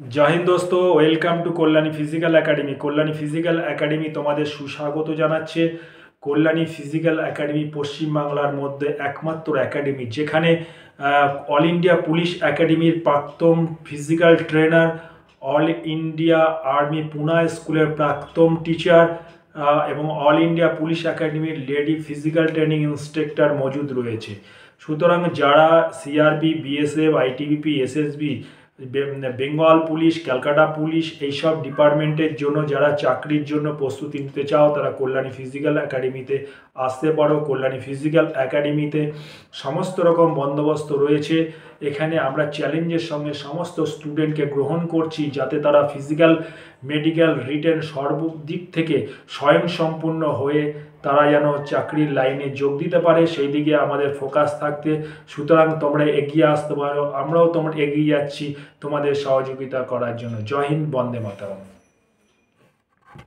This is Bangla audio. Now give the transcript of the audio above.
जय हिंद दोस्तों, welcome to Kalyani physical academy. Kalyani physical academy तुम्हारे सुस्वागत जानाচ্ছে। कल्याणी फिजिकल एकेडमी पश्चिम बांगलार मध्य एकमात्र एकेडमी जेखाने ऑल इंडिया पुलिस एकेडमिर प्राक्तन physical trainer, all India army Pune स्कूलेर प्राक्तन टीचार এবং অল ইন্ডিয়া পুলিশ একাডেমির লেডি ফিজিক্যাল ট্রেনিং ইন্সট্রাক্টর মজুদ রয়েছে। সুতরাং যারা CRP, BSF, ITBP, SSB, Bengal police, Calcutta police এইসব ডিপার্টমেন্টের জন্য যারা চাকরির জন্য প্রস্তুতি নিতে চাও তারা কল্যাণী ফিজিক্যাল একাডেমিতে আসতে পারো। কল্যাণী ফিজিক্যাল একাডেমিতে সমস্ত রকম বন্দোবস্ত রয়েছে। এখানে আমরা চ্যালেঞ্জের সঙ্গে সমস্ত স্টুডেন্টকে গ্রহণ করছি যাতে তারা ফিজিক্যাল, মেডিকেল, রিটেন সর্বদিক থেকে স্বয়ংসম্পূর্ণ হয়ে তারা যেন চাকরির লাইনে যোগ দিতে পারে, সেই দিকে আমাদের ফোকাস থাকতে। সুতরাং তোমরা এগিয়ে আসতে পারো, আমরাও তোমরা এগিয়ে যাচ্ছি তোমাদের সহযোগিতা করার জন্য। জয় হিন্দ, বন্দে মাতরম।